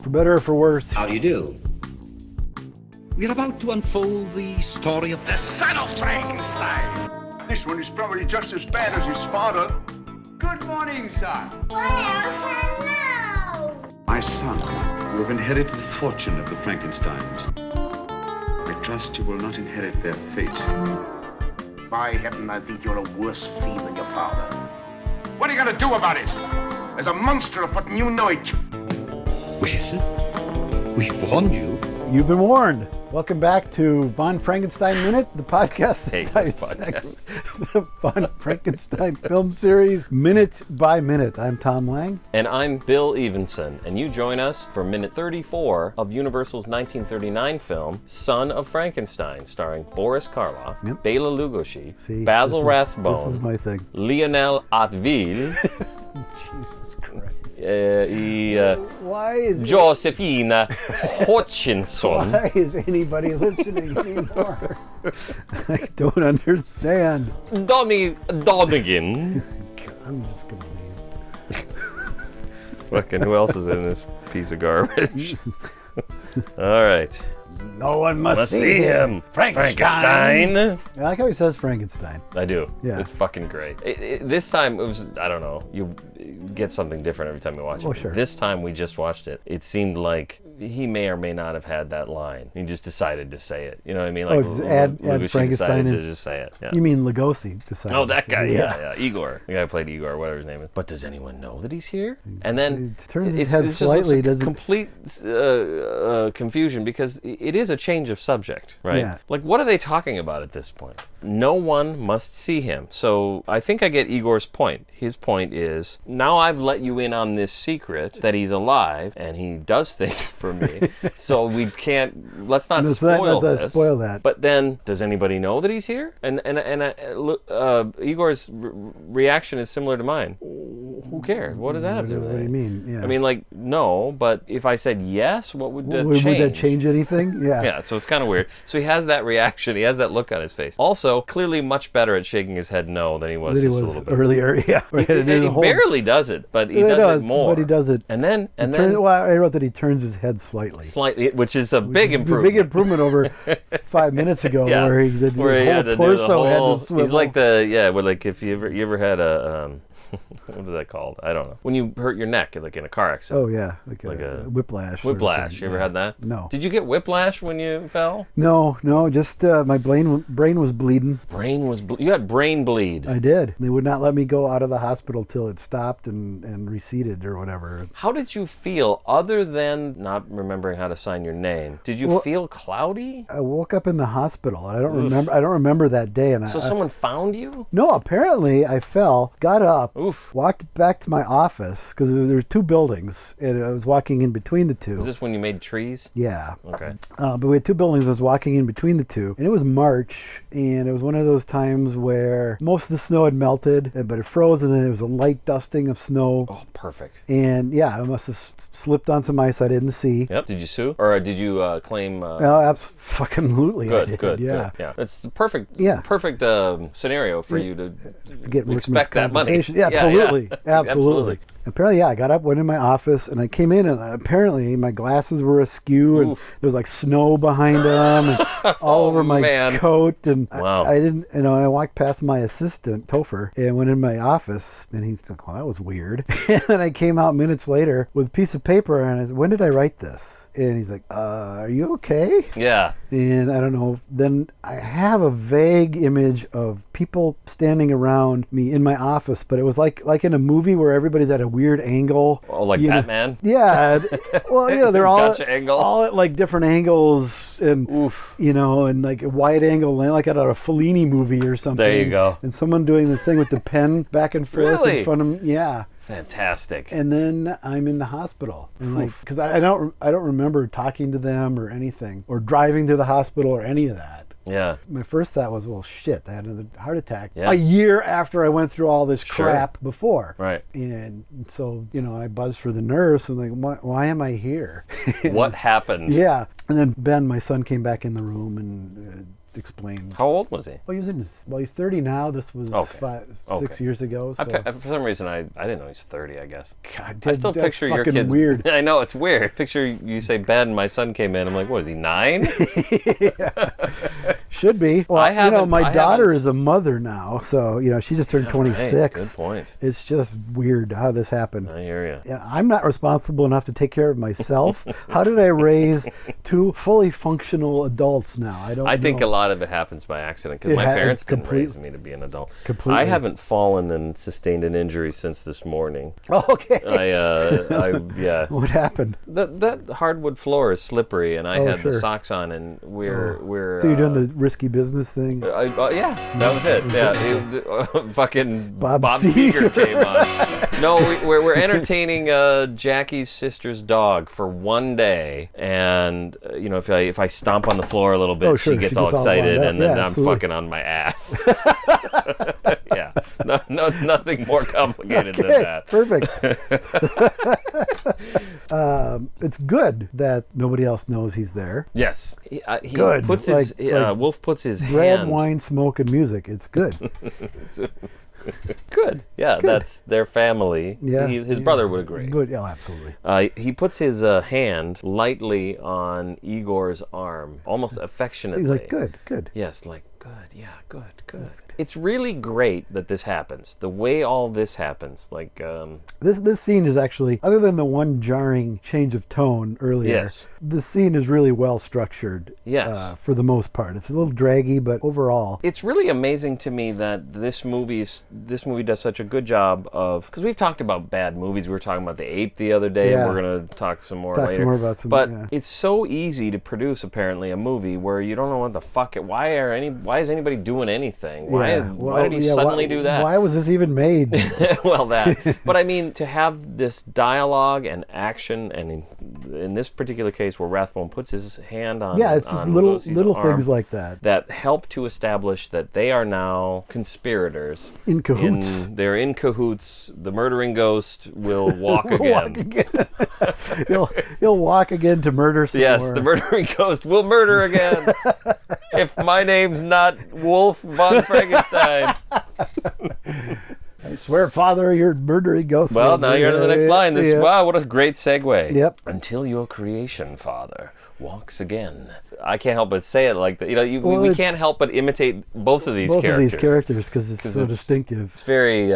For better or for worse. How do you do? We're about to unfold the story of the son of Frankenstein. This one is probably just as bad as his father. Good morning, son. Well, hello. My son, you have inherited the fortune of the Frankensteins. I trust you will not inherit their fate. By heaven, I think you're a worse fiend than your father. What are you gonna do about it? There's a monster afoot and you know it. Well, we've warned you. You've been warned. Welcome back to Von Frankenstein Minute, the podcast that Hate this dissects the Von Frankenstein film series minute by minute. I'm Tom Lang. And I'm Bill Evenson, and you join us for minute 34 of Universal's 1939 film, Son of Frankenstein, starring Boris Karloff, Bela Lugosi, Basil Rathbone, This is my thing. Lionel Atville, Jesus Christ. Why is Josephina Hutchinson. Why is anybody listening anymore? I don't understand. Donnie Donegan. I'm just gonna leave. Fucking who else is in this piece of garbage? All right. No one must Let's see him. Frankenstein. I like how he says Frankenstein. I do. Yeah. It's fucking great. This time, it was, I don't know, you get something different every time you watch it. Oh, sure. This time we just watched it. It seemed like he may or may not have had that line. He just decided to say it. You know what I mean? Like, just add Lugosi Frankenstein decided in. to just say it. Yeah. You mean Lugosi decided? Oh, that to guy, say it. yeah. Igor. The guy who played Igor, whatever his name is. But does anyone know that he's here? And then He turns his it's head just slightly, looks doesn't- complete confusion because it is a change of subject, right? Yeah. Like, what are they talking about at this point? No one must see him. So I think I get Igor's point. His point is, now I've let you in on this secret that he's alive and he does things for me. So we can't, let's not spoil this. Spoil that. But then, does anybody know that he's here? And Igor's reaction is similar to mine. Who cares? What does that have to do with What do you it? mean? Yeah. I mean, like, no, but if I said yes, what would that change? Would that change anything? Yeah. Yeah, so it's kind of weird. So he has that reaction. He has that look on his face. Also, clearly much better at shaking his head no than he was That he just a was little bit. earlier. Yeah. He barely does it, but he He does it more. But he does it. And then, Well, I wrote that he turns his head slightly. slightly, which is a big improvement. Big improvement over 5 minutes ago, Yeah. where he did Where he his had whole to do the torso had whole- to swivel. He's like like if you ever had a what is that called? I don't know. When you hurt your neck, like in a car accident. Oh yeah, like a whiplash. sort of Whiplash. thing. You ever Yeah. had that? No. Did you get whiplash when you fell? No. Just my brain was bleeding. You had brain bleed. I did. They would not let me go out of the hospital till it stopped and receded or whatever. How did you feel other than not remembering how to sign your name? Did you feel cloudy? I woke up in the hospital and I don't remember that day. And So someone found you? No, apparently I fell, got up, Oof. walked back to my office because there were two buildings and I was walking in between the two. Was this when you made trees? Yeah. Okay. But we had two buildings. I was walking in between the two, and it was March, and it was one of those times where most of the snow had melted, but it froze, and then it was a light dusting of snow. Oh, perfect. And yeah, I must have slipped on some ice I didn't see. Yep. Did you sue? Or did you claim... Oh, absolutely. Good. Yeah. Yeah. It's the perfect scenario for you to Get workman's expect that money. compensation. Yeah, absolutely. Yeah. Absolutely. Apparently, yeah, I got up, went in my office, and I came in, and apparently my glasses were askew, and there was like snow behind them, and all over my coat, and Wow. I didn't, I walked past my assistant, Topher, and went in my office, and he's like, well, that was weird. And then I came out minutes later with a piece of paper, and I said, when did I write this? And he's like, are you okay? Yeah. And I don't know, then I have a vague image of people standing around me in my office, but it was like in a movie where everybody's at a weird angle. Oh, like Batman? Yeah. Well, they're all at like different angles and, and like a wide angle, like at a Fellini movie or something. There you go. And someone doing the thing with the pen back and forth in front of me. Yeah. Fantastic. And then I'm in the hospital, and like, because I don't remember talking to them or anything, or driving to the hospital or any of that. Yeah. My first thought was, well, shit, I had a heart attack Yeah. a year after I went through all this crap before. Right. And so, I buzzed for the nurse. I'm like, why am I here? What happened? Yeah. And then Ben, my son, came back in the room and explain. How old was he? Well, he's 30 now. This was Okay. 6 years ago. So. For some reason, I didn't know he's 30, I guess. God, I still that's picture your fucking kids. weird. I know, it's weird. Picture you say bed and my son came in. I'm like, what is he, 9? Should be. Well, my I daughter haven't- is a mother now, so she just turned 26. Right. Good point. It's just weird how this happened. I hear you. Yeah, I'm not responsible enough to take care of myself. How did I raise 2 fully functional adults now? I think a lot of it happens by accident because my parents didn't raise me to be an adult. Completely. I haven't fallen and sustained an injury since this morning. Oh, okay. Yeah. What happened? That hardwood floor is slippery, and I had sure. the socks on, and we're. So you're doing the risky business thing? Yeah, that was it. Yeah, fucking Bob Seger came on. No, we're entertaining Jackie's sister's dog for one day, and if I stomp on the floor a little bit, sure. she gets all wound excited, up. and then Yeah, I'm absolutely. fucking on my ass. Yeah, nothing more complicated than that. Perfect. It's good that nobody else knows he's there. Yes, he Good. puts Like Wolf puts his Bread, hand. wine, smoke, and music. It's good. Good. Yeah, that's their family. Yeah. His brother would agree. Good. Yeah, absolutely. He puts his hand lightly on Igor's arm, almost affectionately. He's like, good. Yes, like, good, yeah, good. It's really great that this happens. The way all this happens, like... This scene is actually, other than the one jarring change of tone earlier, Yes. this scene is really well structured. Yes. For the most part. It's a little draggy, but overall... It's really amazing to me that this movie does such a good job of... Because we've talked about bad movies. We were talking about The Ape the other day, and Yeah. we're going to talk some more Talk later. some more about some... But yeah. it's so easy to produce, apparently, a movie where you don't know what the fuck... Why is anybody doing anything? Why did he suddenly do that? Why was this even made? Well, that. But I mean, to have this dialogue and action, and in this particular case where Rathbone puts his hand on Yeah, it's just on little Lugosi's arm, things like that. that help to establish that they are now conspirators. In cahoots. They're in cahoots. The murdering ghost will walk Walk again. again. he'll walk again to murder somewhere. Yes, the murdering ghost will murder again. If my name's not Wolf von Frankenstein. I swear, Father, you're murdering ghosts. Well, now you're on the next line. Wow, what a great segue. Yep. Until your creation, Father, walks again. I can't help but say it like that. We can't help but imitate both of these both characters. of these characters because it's so distinctive. It's very,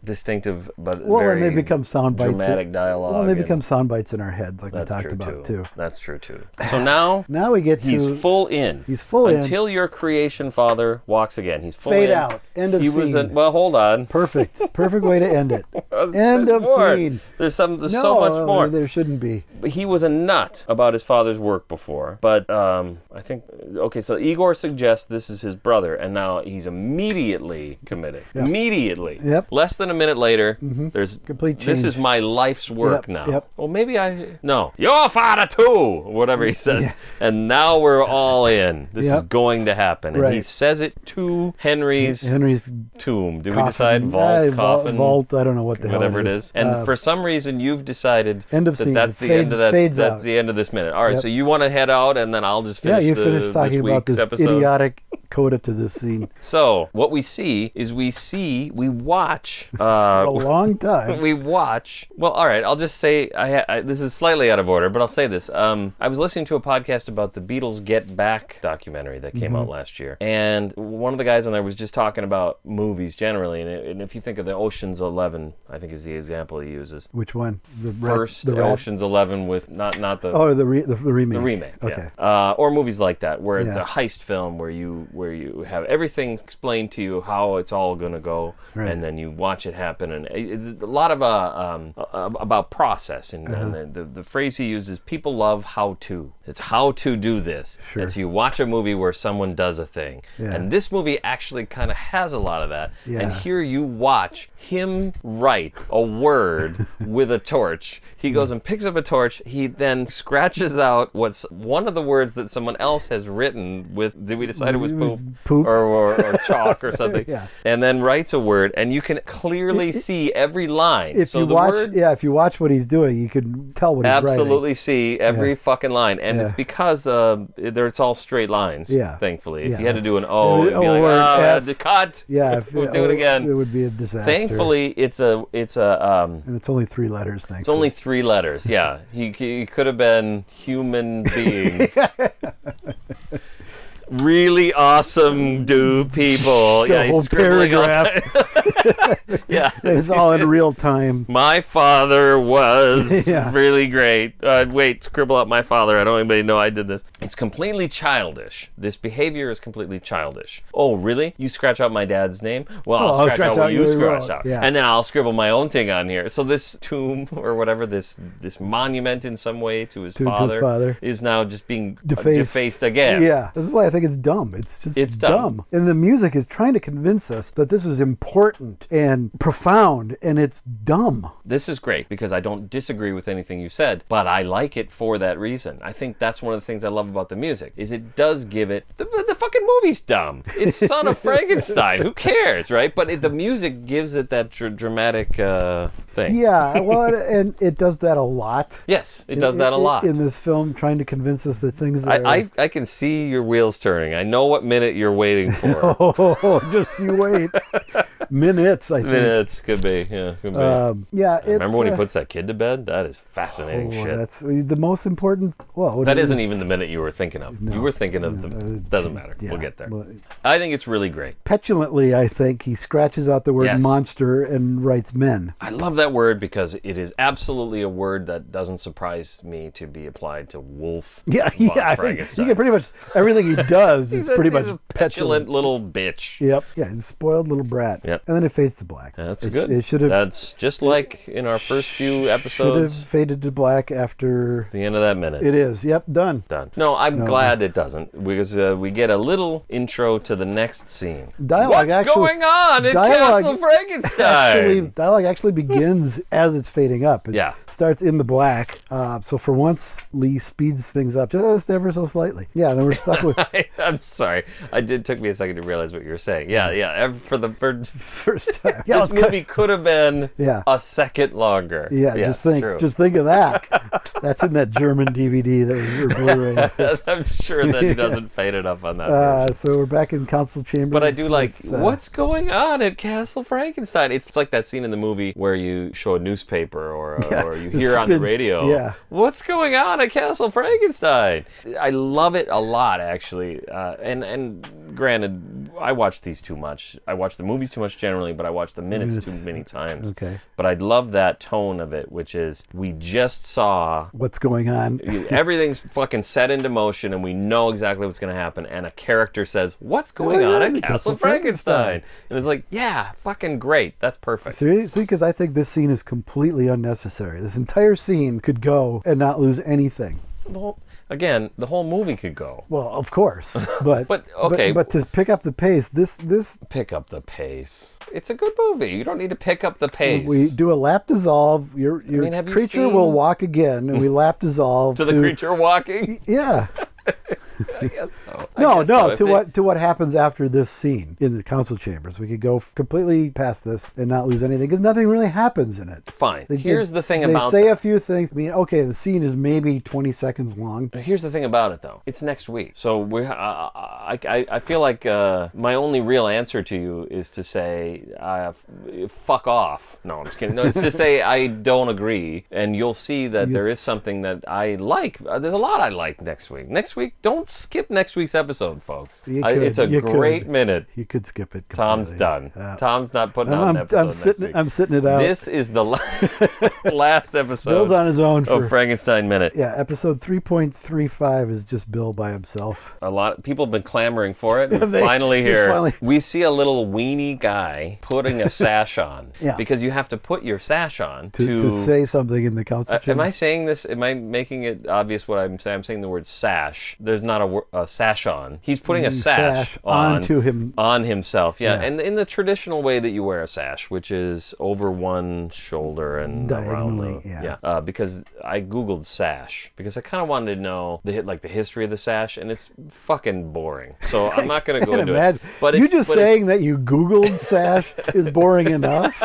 distinctive, but Well, very and they become sound bites. dramatic dialogue. Well, and they and become sound bites in our heads, like we that's talked true about too. That's true too. So now we get to he's full in. He's full in. Until your creation, Father, walks again. He's full Fade in. out. End of scene. Well, hold on. Perfect way to end it. End There's of more. scene. There's so much more. There shouldn't be. But he was a nut about his father's work before. But I think, okay, so Igor suggests this is his brother, and now he's immediately committed. Yep. Immediately. Yep. Less than a minute later, there's Complete this change. is my life's work Yep, now. yep. Well, maybe no. Your father too, or whatever he says. Yeah. And now we're all in. This Yep. is going to happen. And he Right. says it to Henry's tomb. Do we coffin. decide vault, coffin? Vault, I don't know what the hell Whatever it is. And for some reason, you've decided End of that scene. that's It the end of fades that's out. the end of this minute. All right, Yep. so you want to head out, and then I'll just finish you this finished talking about week's this episode. idiotic coda to this scene So what we see is we watch for a long time. we watch. Well, all right. I'll just say this is slightly out of order, but I'll say this. I was listening to a podcast about the Beatles Get Back documentary that came out last year, and one of the guys on there was just talking about movies generally. And if you think of the Ocean's 11, I think is the example he uses. Which one? The First rat? Ocean's 11 with not the Oh, the remake. the remake. Okay. Yeah. Or movies like that, where Yeah. the heist film, where you have everything explained to you how it's all going to go, Right. and then you watch it happen, and it's a lot of about process, and the phrase he used is people love how to. It's how to do this. Sure. And so you watch a movie where someone does a thing, Yeah. and this movie actually kind of has a lot of that. Yeah. And here you watch him write a word with a torch. He goes and picks up a torch. He then scratches out what's one of the words that someone else has written with. Did we decide it was We poop, Poop. or chalk or something, Yeah. and then writes a word, and you can clearly see every line. If so you the watch, word, if you watch what he's doing, you can tell what he's writing. absolutely see every Yeah. fucking line, and Yeah. it's because it's all straight lines. Yeah. Thankfully, if Yeah, you had to that's- do an O, it'd be like, or an I had S. to cut. Yeah, We'll do it again. It would be a disaster. Thankfully, it's a and it's only 3 letters. Thankfully. it's only 3 letters. Yeah, he could have been human beings. Really awesome people. The Yeah, he's whole scribbling all- paragraph. Yeah. It's all in real time. My father was Yeah. really great. Wait, scribble out my father. I don't want anybody to know I did this. It's completely childish. This behavior is completely childish. Oh, really? You scratch out my dad's name? Well, I'll scratch out what you your scratched own. out. Yeah. And then I'll scribble my own thing on here. So this tomb or whatever, this monument in some way to his father is now just being defaced again. Yeah, this is why I think it's dumb. It's just It's dumb. And the music is trying to convince us that this is important and profound, and it's dumb. This is great because I don't disagree with anything you said, but I like it for that reason. I think that's one of the things I love about the music is it does give it the fucking movie's dumb. It's Son of Frankenstein. Who cares, right? But the music gives it that dramatic thing. Yeah, well, and it does that a lot. Yes, it does that a lot. In this film, trying to convince us that things that I can see your wheels turning. I know what minute you're waiting for. Oh, just you wait. Minutes, I think. Minutes could be. Yeah, could be. Yeah. Remember when he puts that kid to bed? That is fascinating shit. That's the most important. Well, That isn't even the minute you were thinking of. You were thinking of the. Doesn't matter. yeah, We'll get there. but- I think it's really great. Petulantly, I think he scratches out the word Yes. monster and writes men. I love that word because it is absolutely a word that doesn't surprise me to be applied to Wolf. Yeah, von yeah. I think Frankenstein. you get pretty much everything he does is pretty he's much a petulant little bitch. Yep. Yeah, he's a spoiled little brat. Yep. And then it fades to black. That's It good. It should have. That's just like in our first few Should have episodes. faded to black after. The end of that minute. It is. Yep. Done. Done. No, I'm glad it doesn't because we get a little intro to the next scene. Dialogue What's going on in dialogue- Castle Frankenstein? Dialogue actually begins as it's fading up. It Yeah. starts in the black. So for once, Lee speeds things up just ever so slightly. Yeah, then we're stuck with I'm sorry. It took me a second to realize what you were saying. Yeah. For the first time. Yeah, this movie could have been Yeah. a second longer. Yeah, Yes, true. just think of that. That's in that German DVD that or Blu-ray. I'm sure that he doesn't fade it up on that version. So we're back in council chambers. But I do like, with, what's going on at Castle Frankenstein? It's like that scene in the movie where you show a newspaper or you it hear on the spins- radio, yeah. what's going on at Castle Frankenstein? I love it a lot, actually. And granted, I watch these too much. I watch the movies too much generally, but I watch the minutes too many times. Okay. But I love that tone of it, which is we just saw What's going on? everything's fucking set into motion and we know exactly what's going to happen, and a character says, what's going on at Castle Frankenstein? And it's like, yeah, fucking great. That's perfect. Seriously, because I think this scene is completely unnecessary. This entire scene could go and not lose anything. Well, again, the whole movie could go. Well, of course, but But, okay. but to pick up the pace, this Pick up the pace. It's a good movie. You don't need to pick up the pace. we do a lap dissolve. Your have you creature seen- will walk again, and we lap dissolve to the creature walking? Yeah. I guess so. No, If they- to what happens after this scene in the council chambers. We could go completely past this and not lose anything because nothing really happens in it. Fine. Here's the thing they about say that. a few things. I mean, okay, the scene is maybe 20 seconds long. Here's the thing about it, though. It's next week, so I feel like my only real answer to you is to say, "Fuck off." No, I'm just kidding. No, it's to say I don't agree, and you'll see that there is something that I like. There's a lot I like next week. Next week, don't skip next week's episode, folks. It's a great minute. You could skip it. Tom's completely. done. Tom's not putting out an episode I'm next sitting. week. I'm sitting it out. This is the last episode. Bill's on his own. of Frankenstein Minute. Yeah, episode 3.35 is just Bill by himself. A lot of people have been clamoring for it. We're finally it's here. finally- We see a little weenie guy putting a sash on. Yeah. Because you have to put your sash on To say something in the council chamber. Am I saying this? Am I making it obvious what I'm saying? I'm saying the word sash. There's not a a sash on. He's putting a sash onto him. On himself, Yeah. and in the traditional way that you wear a sash, which is over one shoulder and Diagonally, around because I googled sash because I kind of wanted to know the history of the sash, and it's fucking boring. So I'm not going to go into it. But you just saying that you googled sash is boring enough.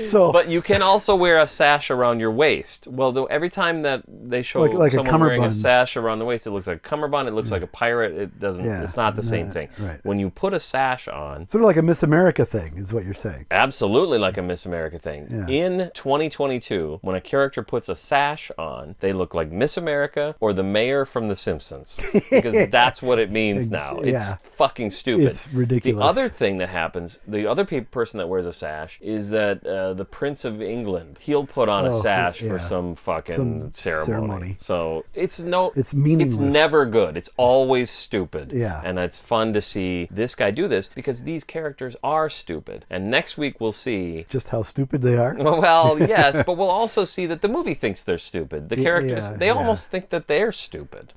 So, but you can also wear a sash around your waist. Well, though, every time that they show like someone wearing a cummerbund. sash around the waist, it looks like a cummerbund. It looks like a pirate. It doesn't. Yeah, it's not the same thing. right. When you put a sash on, sort of like a Miss America thing, is what you're saying. absolutely like a Miss America thing. Yeah. In 2022, when a character puts a sash on, they look like Miss America or the mayor from The Simpsons, because that's what it means now. It's fucking stupid. It's ridiculous. The other thing that happens, the other person that wears a sash is that the Prince of England, he'll put on a sash for some fucking ceremony. So it's meaningless. It's never good. It's always stupid. Yeah. And it's fun to see this guy do this because these characters are stupid. And next week we'll see just how stupid they are. Well, yes, but we'll also see that the movie thinks they're stupid. The characters, they almost think that they're stupid.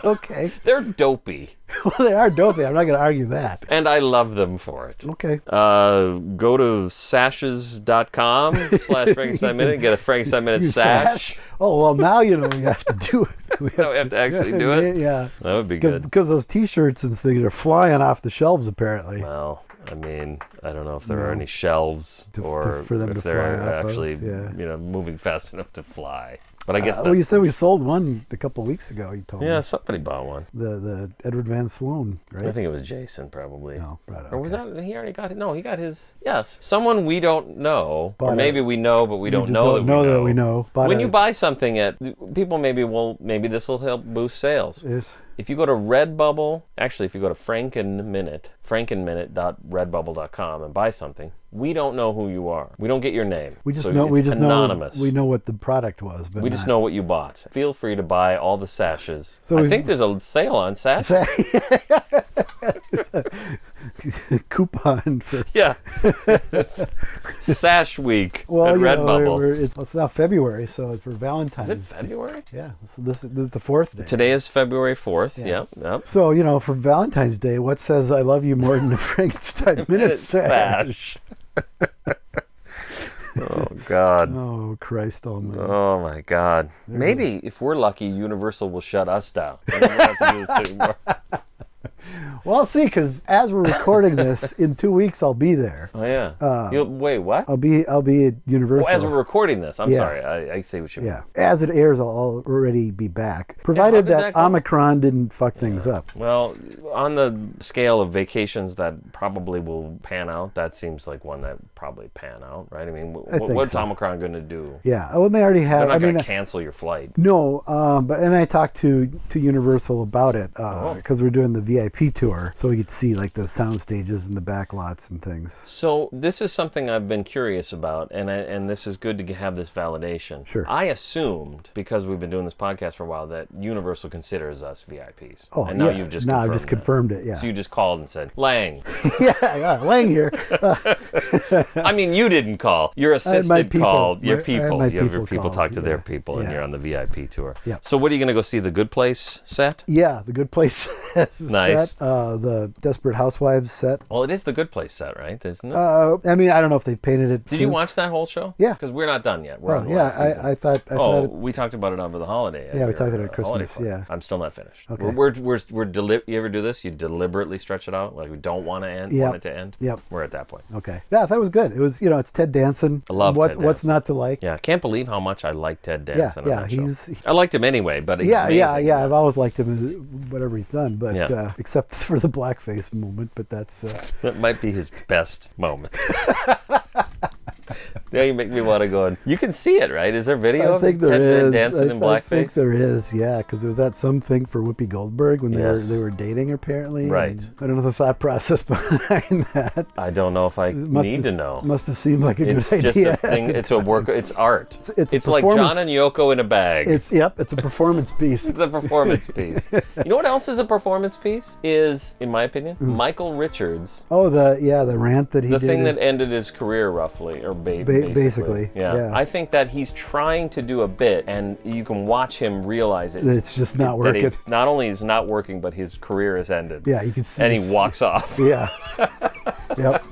Okay. They're dopey. Well, they are dopey. I'm not going to argue that. And I love them for it. Okay. Go to sashes.com/Frankenstein Minute and get a Frankenstein Minute sash. Oh, well, now you know we have to do it. We have to actually do it? Yeah. That would be good. Because those T-shirts and things are flying off the shelves, apparently. Well, I mean, I don't know if there are any shelves or for them if to they're fly off of, actually, yeah. moving fast enough to fly. But I guess well, you said we sold one a couple of weeks ago. You told me. Yeah, somebody bought one. The Edward Van Sloan, right? I think it was Jason, probably. No, right. Or was that he already got it? No, he got his. Yes, someone we don't know, Bought or maybe we know, but we don't know that we know. When you buy something people maybe this will help boost sales. Yes. If you go to Redbubble, actually, if you go to frankenminute.redbubble.com and buy something, we don't know who you are. We don't get your name. We just so know. it's We just anonymous. know. We know what the product was, but we just know what you bought. Feel free to buy all the sashes. So I think there's a sale on sashes. Coupon for it's Sash Week at you Redbubble. know, it's now February, so it's for Valentine's. Is it February? Yeah. So this is the 4th day. Today is February 4th. Yeah. Yep. So, for Valentine's Day, what says I love you more than a Frankenstein Minute sash? Oh, God. Oh, Christ almighty. Oh, my God. Maybe if we're lucky, Universal will shut us down. We don't have to do this anymore. Well, I'll see, because as we're recording this, in 2 weeks I'll be there. Oh, yeah. Wait, what? I'll be at Universal. Well, as we're recording this, I'm Yeah. sorry. I see what you mean. Yeah. As it airs, I'll already be back, provided did that that go? Omicron didn't fuck things up. Well, on the scale of vacations that probably will pan out, that seems like one that probably pan out, right? I mean, think what's so. Omicron going to do? Yeah. Well, they already have. They're not going to cancel your flight. No, but I talked to Universal about it because we're doing the VIP tour, so we could see like the sound stages and the back lots and things. So this is something I've been curious about, and this is good to have this validation. Sure. I assumed, because we've been doing this podcast for a while, that Universal considers us VIPs. Oh, and now yeah. you've just now confirmed I've just that. confirmed it. Yeah. So you just called and said, Lang. yeah, Lang here. I mean, you didn't call. Your assistant people. called. Your I had people. my You have your people people called, talk to their yeah. people, and Yeah. you're on the VIP tour. Yeah. So what are you going to go see? The Good Place set? Yeah, the Good Place Nice. set. The Desperate Housewives set. Well, it is the Good Place set, right? Isn't it? I mean, I don't know if they've painted it. Did you watch that whole show? Yeah. Because we're not done yet. We're on the yeah, last season. I thought. We talked about it over the holiday. Yeah, we your, talked about it at holiday Christmas, party. yeah. I'm still not finished. Okay. You ever do this? You deliberately stretch it out, like we don't want to end. Yep. Want it to end. Yep. We're at that point. Okay. Yeah, that was good. It was, it's Ted Danson. I love what's Ted What's Danson. not to like? Yeah, I can't believe how much I like Ted Danson. Yeah, on that show. he's. I liked him anyway, but he's Yeah. amazing. I've always liked him, whatever he's done, but Yeah. except for the blackface moment. But that's. That might be his best moment. Now you make me want to go and you can see it, right? Is there video I of think Ted there is. dancing in blackface? I think there is, yeah, because it was that something for Whoopi Goldberg when Yes. they were dating apparently. Right. And I don't know the thought process behind that. I don't know if I need to know. Must have seemed like a It's good just idea. a thing. It's a work. It's art. It's a like performance- John and Yoko in a bag. It's a performance piece. It's a performance piece. You know what else is a performance piece? Is, in my opinion, Michael Richards. Oh, the rant that he The did. thing that ended his career roughly, or Basically, yeah. I think that he's trying to do a bit, and you can watch him realize It's just not that working. not only is it not working, but his career has ended. Yeah, you can see. And he walks off. Yeah. Yep.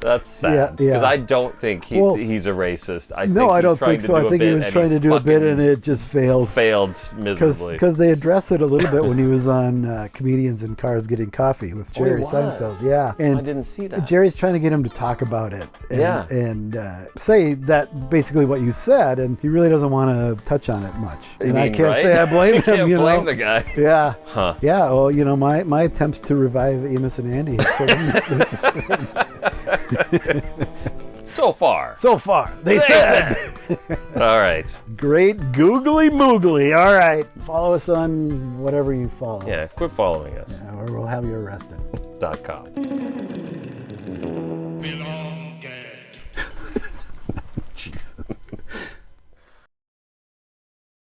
That's sad. Because I don't think he's a racist. I don't think so. I think he was trying to do a bit, and it just failed. Failed miserably. Because they address it a little bit when he was on Comedians in Cars Getting Coffee with Jerry Seinfeld. Yeah. And I didn't see that. Jerry's trying to get him to talk about it. And, and say that basically what you said, and he really doesn't want to touch on it much. And I can't say I blame him. Can't blame the guy. Yeah. Huh. Yeah. Well, my attempts to revive Amos and Andy have sort of So far. They said. All right. Great googly moogly. All right. Follow us on whatever you follow. Yeah, quit following us. Or we'll have you arrested. .com.